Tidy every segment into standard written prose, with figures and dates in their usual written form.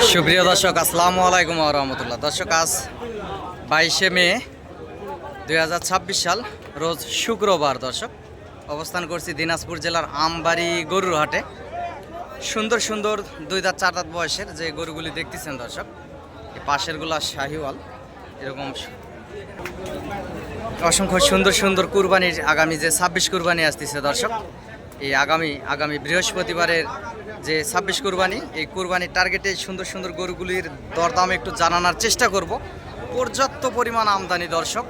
সুপ্রিয় দর্শক, আসসালামু আলাইকুম ওয়া রাহমাতুল্লাহ। দর্শক, আজ 22শে মে 2026 সাল, রোজ শুক্রবার। দর্শক, অবস্থান করছি দিনাজপুর জেলার আমবাড়ি গরুর হাটে। সুন্দর সুন্দর 2 দাঁত 4 দাঁত বয়সের যে গরুগুলি দেখতেছেন দর্শক, এই পাশেরগুলা শাহিওয়াল, এরকম অসংখ্য সুন্দর সুন্দর কুরবানির আগামী যে 26 কুরবানি আসতেছে দর্শক, এই আগামী বৃহস্পতিবারের যে 26 কুরবানি, এই কুরবানির টার্গেটে সুন্দর সুন্দর গরুগুলির দরদাম একটু জানানোর চেষ্টা করব। পর্যাপ্ত পরিমাণ আমদানি দর্শক,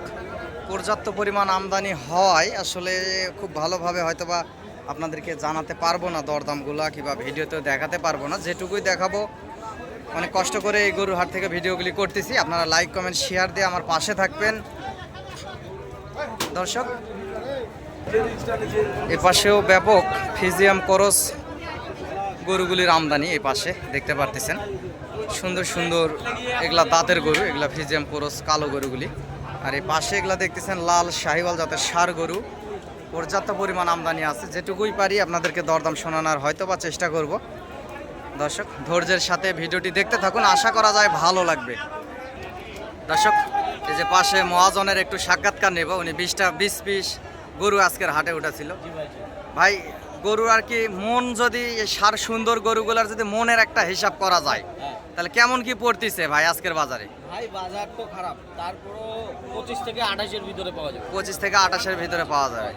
পর্যাপ্ত পরিমাণ আমদানি হয়, আসলে খুব ভালোভাবে হয়তোবা আপনাদেরকে জানাতে পারবো না দরদামগুলো, কিংবা ভিডিওতেও দেখাতে পারবো না। যেটুকুই দেখাবো অনেক কষ্ট করে এই গরুর হাট থেকে ভিডিওগুলি করতেছি। আপনারা লাইক কমেন্ট শেয়ার দিয়ে আমার পাশে থাকবেন দর্শক। এ পাশেও ব্যাপক ফিজিয়াম করস গরুগুলির আমদানি, এই পাশে দেখতে পারতেছেন। সুন্দর সুন্দর এগুলা দাঁতের গরু, এগুলা ফিজিয়াম করস কালো গরুগুলি। আর এই পাশে এগুলা দেখতেছেন লাল শাহিওয়াল জাতের ষাঁড় গরু। পর্যাপ্ত পরিমাণ আমদানি আছে, যেটুকুই পারি আপনাদেরকে দরদাম শোনানোর হয়তো বা চেষ্টা করব। দর্শক, ধৈর্যের সাথে ভিডিওটি দেখতে থাকুন, আশা করা যায় ভালো লাগবে। দর্শক, এই যে পাশে মহাজনের একটু সাক্ষাৎকার নেব। উনি 20 পিস গরু আজকের হাটে উঠেছিল। ভাই, গরুর আর কি মন, যদি সার সুন্দর গরুগুলার যদি মনের একটা হিসাব করা যায়, তাহলে কেমন কি পড়তিছে ভাই আজকের বাজারে? ভাই, বাজার তো খারাপ, তারপরও 25 থেকে 28 এর ভিতরে পাওয়া যাবে। 25 থেকে 28-এর ভিতরে পাওয়া যায়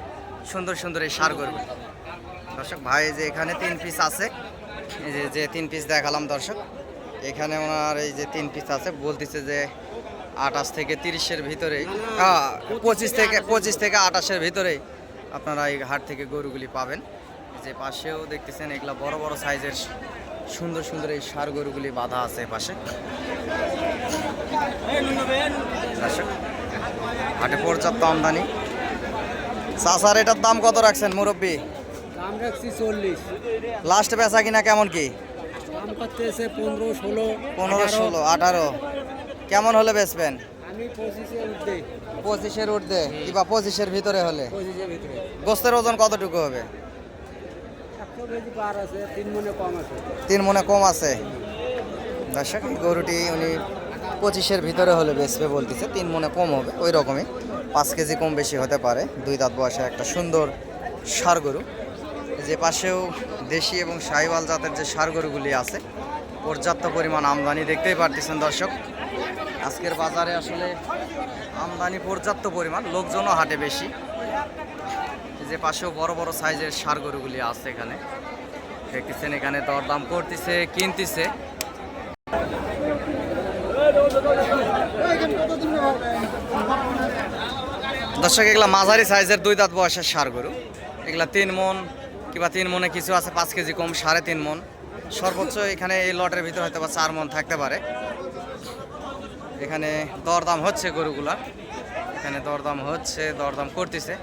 সুন্দর সুন্দর এই সার গরু। দর্শক ভাই, যে এখানে 3 পিস আছে, এই যে 3 পিস দেখালাম দর্শক, এখানে ওনার এই যে 3 পিস আছে, বলতেছে যে 28 থেকে 30-এর ভিতরেই, 25 থেকে 28-এর ভিতরেই আপনারা এই হাট থেকে গরুগুলি পাবেন। যে পাশেও দেখতেছেন এগুলা বড় বড় সাইজের সুন্দর সুন্দর এই ষাঁড় গরুগুলি বাঁধা আছে পাশে। হাটে পর্যাপ্ত আমদানি। চাচার এটার দাম কত রাখছেন মুরব্বী? দাম রাখছি 40। লাস্ট বেচা কিনা কেমন কি? দাম করতেছে 15, 16, 15, 16, 18। কেমন হলে বেচবেন? আমি 25-এর উঠতে। 25-এর উঠতে কিংবা 25-এর ভিতরে হলে? 25-এর ভিতরে। গোস্তের ওজন কতটুকু হবে? 100 কেজি পার আছে, 3 মনে কম আছে। 3 মনে কম আছে। দর্শক, এই গরুটি উনি 25-এর ভিতরে হলে বেচবে বলতেছে, 3 মনে কম হবে, ওই রকমই 5 কেজি কম বেশি হতে পারে। 2 দাঁত বয়সে একটা সুন্দর ষাঁড় গরু। যে পাশেও দেশি এবং শাহিওয়াল জাতের যে ষাঁড় গরুগুলি আছে, পর্যাপ্ত পরিমাণ আমদানি দেখতেই পারতেছেন দর্শক। আজকের বাজারে আসলে আমদানি পর্যাপ্ত পরিমাণ, লোকজনও হাটে বেশি। যে পাশেও বড় বড় সাইজের ষাঁড় গরুগুলি আছে, এখানে দেখতেছেন, এখানে দরদাম করতেছে, কিনতেছে। দর্শক, এগুলা মাঝারি সাইজের 2 দাঁত বয়সের ষাঁড় গরু। এগুলা 3 মন কিংবা 3 মনে কিছু আছে, 5 কেজি কম, 3.5 মন সর্বোচ্চ। এখানে এই লটের ভিতরে হয়তো বা 4 মন থাকতে পারে। এখানে দরদাম হচ্ছে গরুগুলা, এখানে দরদাম হচ্ছে, দরদাম করতেছে।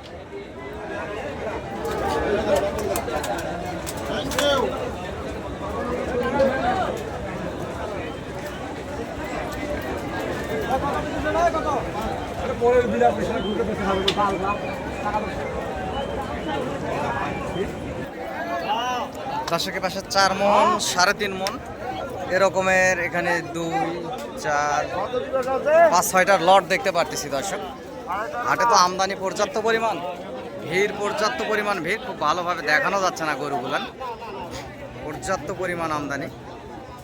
দর্শকের পাশে 4 মন, 3.5 মন এরকমের এখানে 2, 4, 5, 6টার লট দেখতে পারতেছি দর্শক। হাটে তো আমদানি পর্যাপ্ত পরিমাণ, ভিড় পর্যাপ্ত পরিমাণ, ভিড় খুব ভালোভাবে দেখানো যাচ্ছে না গরুগুলার, পর্যাপ্ত পরিমাণ আমদানি।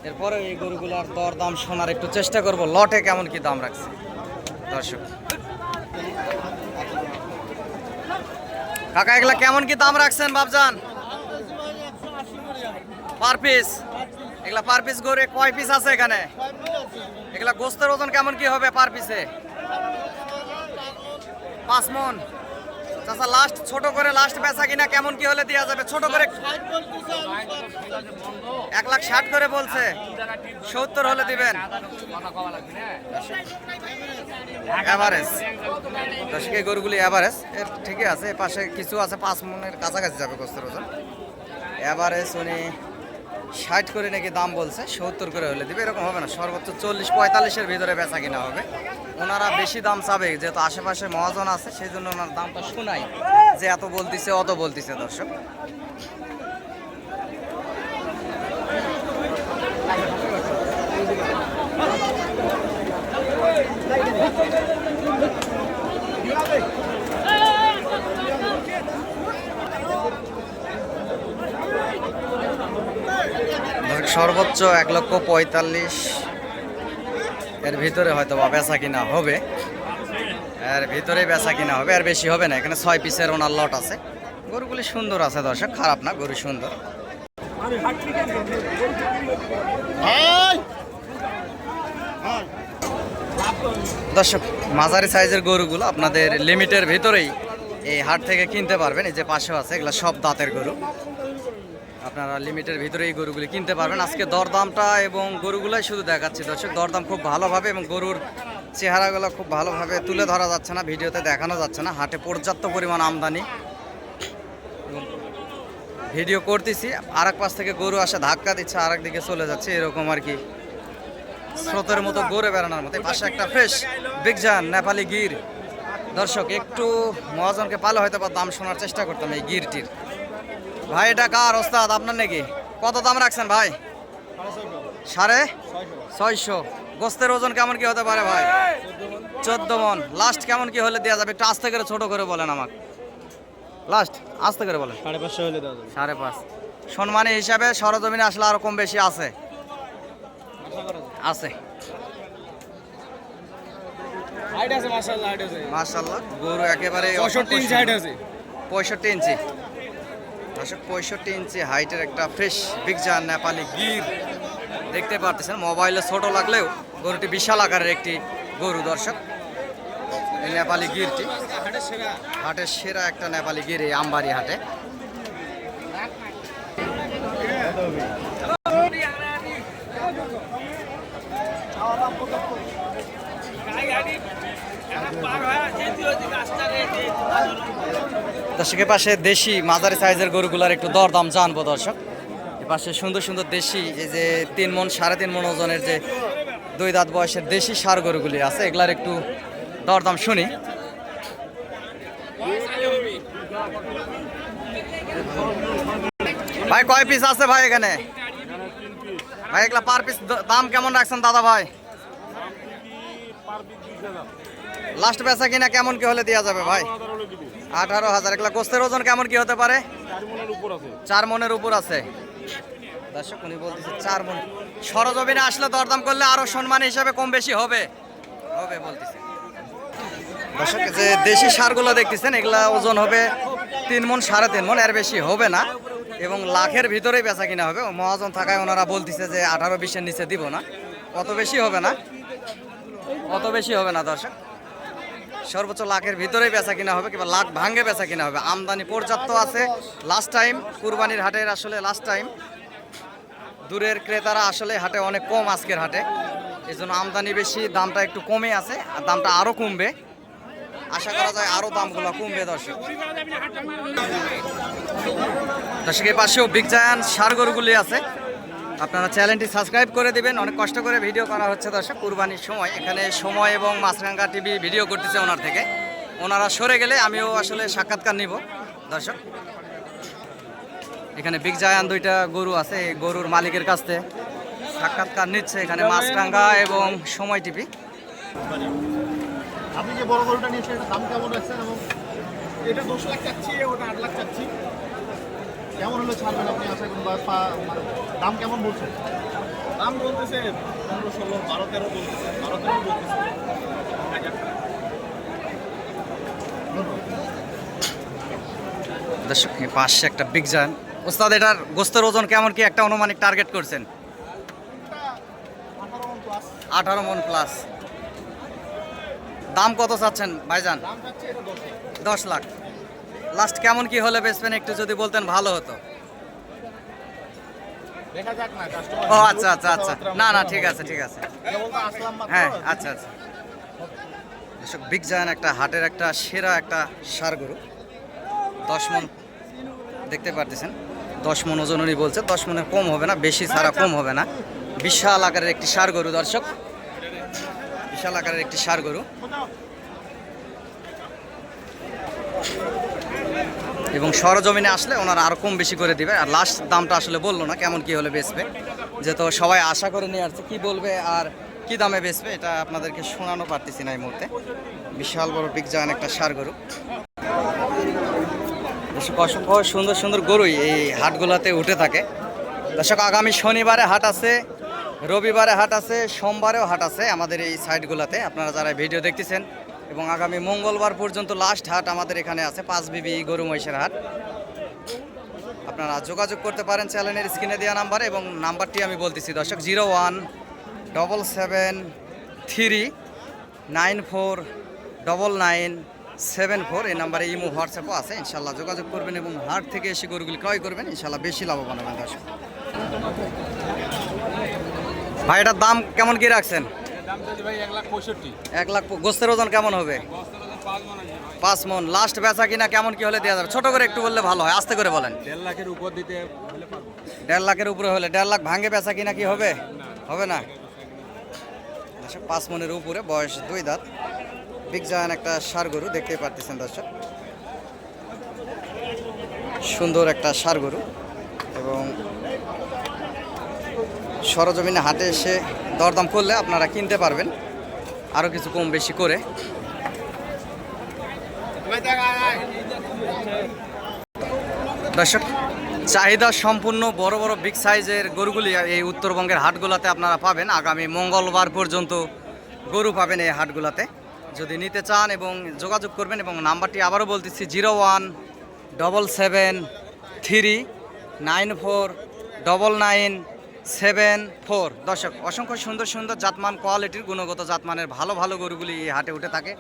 এরপরে এই গরুগুলার দরদাম শোনার একটু চেষ্টা করব, লটে কেমন কি দাম রাখছে দর্শক। কাকা, এগুলা কেমন কি দাম রাখছেন বাবজান? Per piece? এগুলা পার পিস গরু কয় পিস আছে এখানে? এগুলা গোস্তের ওজন কেমন কি হবে পার পিসে? 5 মন। চাচা, লাস্ট ছোট করে লাস্ট বেচা কিনা কেমন কি হলে দেওয়া যাবে? ছোট করে 1,60,000 করে বলছে, 70 হলে দিবেন এভারেজ। দর্শক, এই গরুগুলি এভারেজ, এর ঠিকই আছে। এর পাশে কিছু আছে 5 মনের কাছাকাছি যাবে গোস্তের ওজন। এভারেজ উনি 60 করে নাকি দাম বলছে, 70 করে হলে দিবে, এরকম হবে না। সর্বোচ্চ 40-45-এর ভিতরে বেচা কিনা হবে। ওনারা বেশি দাম চাবে, যেহেতু আশেপাশে মহাজন আছে, সেই জন্য ওনার দামটা শোনাই যে এত বলতেছে, অত বলতেছে দর্শক। সর্বোচ্চ 1,45,000 এর ভিতরে হয়তো বা বেচা কিনা হবে, এর ভিতরে বেচা কিনা হবে, আর বেশি হবে না। এখানে 6 পিসের ওনার লট আছে। গরুগুলি সুন্দর আছে দর্শক, খারাপ না, গরু সুন্দর। দর্শক মাঝারি সাইজের গরুগুলো আপনাদের লিমিটের ভিতরেই এই হাট থেকে কিনতে পারবেন। এই যে পাশেও আছে, এগুলো সব দাঁতের গরু, আপনারা লিমিটের ভিতরে এই গরুগুলি কিনতে পারবেন। আজকে দরদামটা এবং গরুগুলাই শুধু দেখাচ্ছি দর্শক, দরদাম খুব ভালোভাবে এবং গরুর চেহারাগুলো খুব ভালোভাবে তুলে ধরা যাচ্ছে না, ভিডিওতে দেখানো যাচ্ছে না। হাটে পর্যাপ্ত পরিমাণ আমদানি, ভিডিও করতেছি, আর এক পাশ থেকে গরু আসে ধাক্কা দিচ্ছে, আর একদিকে চলে যাচ্ছে, এরকম আর কি স্রোতের মতো গড়ে বেড়ানোর মতো। পাশে একটা ফ্রেশ বিগজান নেপালি গির। দর্শক একটু মহাজনকে পালে হয়তো বা দাম শোনার চেষ্টা করতাম এই গিরটির। ভাই এটা কার ওস্তাদ, আপনার নাকি? কত দাম রাখছেন ভাই? 650। গোস্তের ওজন কেমন কি হতে পারে ভাই? 14 মন। লাস্ট কেমন কি হলে দেওয়া যাবে? একটু আস্তে করে ছোট করে বলেন আমাকে, লাস্ট আস্তে করে বলেন। 550 হলে দেওয়া যাবে। 5.5 সম্মানী হিসাবে সরজমিনে আসলে আরো কম বেশি আছে আছে হাইট আছে মাশাআল্লাহ, হাইট আছে মাশাআল্লাহ। গরু একেবারে 65 ইঞ্চি হাইট আছে। 65 ইঞ্চি দর্শক, 65 ইঞ্চি হাইটের একটা ফ্রেশ বিগজান নেপালি গির দেখতে পারতেছেন। মোবাইলে ছোট লাগলেও গরুটি বিশাল আকারের একটি গরু দর্শক। এই নেপালি গিরটি হাটের সেরা একটা নেপালি গির এই আমবাড়ি হাটে। দর্শকের পাশে দেশি মাঝারি সাইজের গরুগুলার একটু দরদাম জানবো দর্শক। এ পাশে সুন্দর সুন্দর দেশি, এই যে 3 মন 3.5 মন ওজনের যে 2 দাঁত বয়সের দেশি ষাঁড় গরুগুলি আছে, এগুলার একটু দরদাম শুনি। ভাই কয় পিস আছে ভাই এখানে? ভাই এগুলা পার পিস দাম কেমন রাখছেন দাদা ভাই? লাস্ট বেচা কিনা কেমন কি হলে দেওয়া যাবে ভাই? 18,000। এগুলা গোস্তের ওজন কেমন কি হতে পারে? 4 মনের উপর আছে দর্শক, উনি বলতেছে 4 মন। সরজমিনে আসলে দরদাম করলে আরো সম্মান হিসাবে কম বেশি হবে হবে বলতেছে দর্শক। যে দেশি সারগুলো দেখতেছেন এগুলা ওজন হবে 3 মন 3.5 মন, এর বেশি হবে না, এবং লাখের ভিতরেই বেচা কিনা হবে। মহাজন থাকায় ওনারা বলতেছে যে 18-20-এর নিচে দিব না, অত বেশি হবে না, অত বেশি হবে না দর্শক। সর্বোচ্চ লাখের ভিতরেই বেচা কিনা হবে, কিংবা লাখ ভাঙ্গে বেচা কিনা হবে। আমদানি পর্যাপ্ত আছে। লাস্ট টাইম কুরবানির হাটের আসলে লাস্ট টাইম, দূরের ক্রেতারা আসলে হাটে অনেক কম আজকের হাটে, এই জন্য আমদানি বেশি, দামটা একটু কমে আছে, আর দামটা আরও কমবে, আশা করা যায় আরও দামগুলো কমবে দর্শক। দর্শকের পাশেও বিগ জায়ান্ট ষাঁড় গরুগুলি আছে, আপনারা চ্যানেলটি সাবস্ক্রাইব করে দিবেন। অনেক কষ্ট করে ভিডিও করা হচ্ছে দর্শক কুরবানির সময়। এখানে সময় এবং মাছরাঙ্গা টিভি ভিডিও করতেছে ওনার থেকে, ওনারা সরে গেলে আমিও আসলে সাক্ষাৎকার নিব দর্শক। এখানে বিগ জায়ান্ট 2টা গরু আছে, এই গরুর মালিকের কাছ থেকে সাক্ষাৎকার নিচ্ছে এখানে মাছরাঙ্গা এবং সময় টিভি। আপনি যে বড় গরুটা নিয়েছেন এটা দাম কেমন রাখছেন? এবং এটা 10 লাখ চাচ্ছি, ওটা 8 লাখ চাচ্ছি, কেমন হলে ছাড়বেন আপনি আশা করুন? মানে দাম কেমন বলছেন? দাম বলতেছে 15, 16, 12, 13 বলতেছে, 12, 13 বলতেছে। দর্শক পাশে একটা বিগ জায়ান্ট। ওস্তাদ এটার গোস্তের ওজন কেমন কি একটা অনুমানিক টার্গেট করছেন? 18 মন প্লাস। দাম কত চাচ্ছেন ভাইজান? দাম চাচ্ছি এটা 10 লাখ। 10 লাখ। লাস্ট কেমন কি হলে বেচবেন একটু যদি বলতেন ভালো হতো। দেখা যাক না কাস্টমার। ও আচ্ছা আচ্ছা আচ্ছা, না না ঠিক আছে ঠিক আছে, কেবল তো আসলাম মাত্র। হ্যাঁ আচ্ছা আচ্ছা। দর্শক বিগ জায়ান্ট একটা হাটের একটা সেরা একটা ষাঁড় গরু, 10 মন দেখতে পারতেছেন। 10 মন ওজন উনি বলছে, 10 মনের কম হবে না, বেশি ছাড়া কম হবে না। বিশাল আকারের একটি ষাঁড় গরু দর্শক, বিশাল আকারের একটি ষাঁড় গরু, এবং সরজমিনে আসলে ওনারা আরো কম বেশি করে দিবে। আর লাস্ট দামটা আসলে বললো না কেমন কি হলে বেচবে, যেহেতু সবাই আশা করে নিয়ে আসছে, কি বলবে আর কি দামে বেচবে এটা আপনাদেরকে শোনানো পারতেছি না এই মুহূর্তে। বিশাল বড় বিগ জায়ান্ট একটা ষাঁড় গরু। দর্শক অসংখ্য সুন্দর সুন্দর গরুই এই হাটগুলোতে উঠে থাকে। দর্শক আগামী শনিবারে হাট আছে, রবিবারে হাট আছে, সোমবারেও হাট আছে আমাদের এই সাইটগুলোতে, আপনারা যারা ভিডিও দেখতেছেন। এবং আগামী মঙ্গলবার পর্যন্ত লাস্ট হাট আমাদের এখানে আছে, 5 বিবি গরু মহিষের হাট। আপনারা যোগাযোগ করতে পারেন চ্যানেলের স্ক্রিনে দেওয়া নাম্বারে, এবং নাম্বারটি আমি বলতেছি দর্শক 0177394997 এই নাম্বারে ইমো হোয়াটসঅ্যাপও আছে। ইনশাল্লাহ যোগাযোগ করবেন এবং হাট থেকে এসে গরুগুলি ক্রয় করবেন, ইনশাল্লাহ বেশি লাভবান হবেন দর্শক। ভাই এটার দাম কেমন কি রাখছেন? ভাই 1,65,000। 1 লাখ। গোস্তের ওজন কেমন হবে? 5 মন। লাস্ট বেচা কিনা কেমন কি হলে দেওয়া যাবে? ছোট করে একটু বললে ভালো হয়, আস্তে করে বলেন। 1.5 লাখের উপর দিতে হলে পারবো। 1.5 লাখের উপরে হলে 1.5 লাখ ভাঙে বেচা কিনা কি হবে? হবে না। 5 মনের উপরে, বয়স 2 দাঁত, বিগ জায়ান্ট একটা ষাঁড় গরু দেখতেই পারতেছেন দর্শক। সুন্দর একটা ষাঁড় গরু, এবং সরজমিনে হাটে এসে দরদাম করলে আপনারা কিনতে পারবেন আরও কিছু কম বেশি করে। দর্শক চাহিদা সম্পূর্ণ বড় বড় বিগ সাইজের গরুগুলি এই উত্তরবঙ্গের হাটগুলোতে আপনারা পাবেন। আগামী মঙ্গলবার পর্যন্ত গরু পাবেন এই হাটগুলোতে। যদি নিতে চান এবং যোগাযোগ করবেন, এবং নাম্বারটি আবারও বলতেছি 017394997 দর্শক অসংখ্য সুন্দর সুন্দর জাতমান কোয়ালিটির গুণগত জাতমানের ভালো ভালো গরুগুলি এই হাটে উঠে থাকে।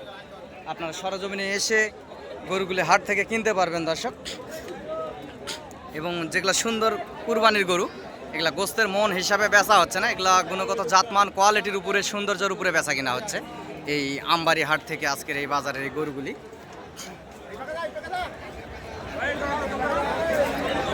আপনারা সরজমিনে এসে গরুগুলি হাট থেকে কিনতে পারবেন দর্শক। এবং যেগুলো সুন্দর কুরবানির গরু, এগুলা গোস্তের মন হিসাবে বেচা হচ্ছে না, এগুলা গুণগত জাতমান কোয়ালিটির উপরে, সৌন্দর্যের উপরে বেচা কিনা হচ্ছে এই আমবাড়ি হাট থেকে আজকের এই বাজারের এই গরুগুলি।